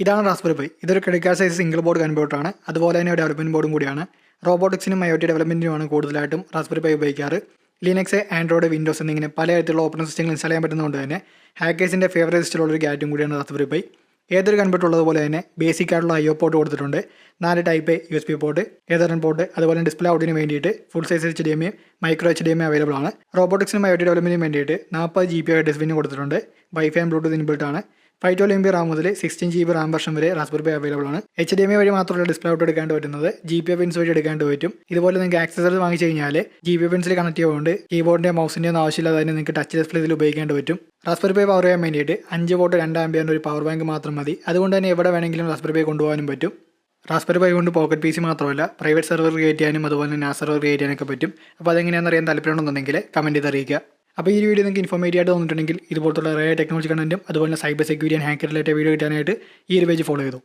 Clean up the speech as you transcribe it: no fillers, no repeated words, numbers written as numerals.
ഇതാണ് raspberry pi. ഇതൊരു credit size single board കൺവെർട്ടറാണ്. അതുപോലെ തന്നെ ഡെവലപ്മെന്റ് ബോർഡും കൂടിയാണ്. റോബോട്ടിക്സിനും IoT ഡെവലപ്മെന്റിനുമാണ് കൂടുതലായിട്ടും റാസ്ബെറി പൈ ഉപയോഗിക്കാറ്. ലിനക്സ്, ആൻഡ്രോയിഡ്, വിൻഡോസ് എന്നിങ്ങനെ പലതരത്തിലുള്ള ഓപ്പറേറ്റിംഗ് സിസ്റ്റങ്ങൾ ഇൻസ്റ്റാൾ ചെയ്യാൻ പറ്റുന്നതുകൊണ്ട് തന്നെ ഹാക്കേഴ്സിന്റെ ഫേവറേറ്റ് ലിസ്റ്റിലുള്ള ഒരു ഗാറ്റും കൂടിയാണ് റാസ്ബെറി പൈ. ഏതൊരു കൺവെർട്ടർ ഉള്ളതുപോലെ തന്നെ ബേസിക് ആയിട്ടുള്ള IO പോർട്ട് കൊടുത്തിട്ടുണ്ട്. 4 type USB port, Ethernet port, അതുപോലെ ഡിസ്പ്ലേ ഔട്ടിന് വേണ്ടിയിട്ട് full size HDMI, micro HDMI available ആണ്. റോബോട്ടിക്സിനും IoT ഡെവലപ്മെന്റിനും വേണ്ടിയിട്ട് 40 GB ഡിസ്പ്ലിന് കൊടുത്തിട്ടുണ്ട്. വൈഫൈ ആൻഡ് ബ്ലൂടൂത്ത് ഇൻബിൾട്ട് ആണ്. 512 MB റാം മുതൽ 16 GB റാം വെർഷൻ വരെ റാസ്ബെറി പൈ അവൈലബിൾ ആണ്. HDMI വഴി മാത്രമല്ല ഡിസ്പ്ലേ ഔട്ട് എടുക്കാണ്ട് പറ്റുന്നത്, GPIO പിൻസ് വഴി എടുക്കാണ്ട് പറ്റും. ഇതുപോലെ നിങ്ങൾക്ക് ആക്സസറീസ് വാങ്ങിച്ചു കഴിഞ്ഞാൽ GPIO പിൻസിൽ കണക്ട് ചെയ്യുകൊണ്ട് കീബോർഡിന്റെ മൗസിന്റെ ഒന്നും ആവശ്യമില്ലാതെ തന്നെ നിങ്ങൾക്ക് ടച്ച് ഡിസ്പ്ലേ ഇതിൽ ഉപയോഗിക്കാണ്ട് പറ്റും. റാസ്ബെറി പൈ പവർ ചെയ്യാൻ വേണ്ടിയിട്ട് 5 വോട്ട് 2 ആംപിയറിന്റെ ഒരു പവർ ബാങ്ക് മാത്രം മതി. അതുകൊണ്ട് തന്നെ എവിടെ വേണമെങ്കിലും റാസ്ബെറി പൈ കൊണ്ടുപോകാനും പറ്റും. റാസ്ബെറി പൈ കൊണ്ട് പോക്കറ്റ് PC മാത്രമല്ല പ്രൈവറ്റ് സെർവർ ക്രിയേറ്റ് ചെയ്യാനും അതുപോലെ തന്നെ NAS സെർവർ ക്രിയേറ്റ് ചെയ്യാനൊക്കെ പറ്റും. അപ്പോൾ അതെങ്ങനെയാണെന്ന് അറിയാൻ താല്പര്യമുണ്ടെന്നുണ്ടെങ്കിൽ കമന്റ് ചെയ്ത് അറിയിക്കുക. അപ്പോൾ ഈ വീഡിയോ നിങ്ങൾക്ക് ഇൻഫോർമേറ്റീവ് ആയിട്ട് തോന്നിയിട്ടുണ്ടെങ്കിൽ ഇതുപോലത്തുള്ള റേ ടെക്നോളജി കണ്ടന്റും അതുപോലെ cyber security and hacker related video കിട്ടാനായിട്ട് ഈ ഒരു പേജ് ഫോളോ ചെയ്തു.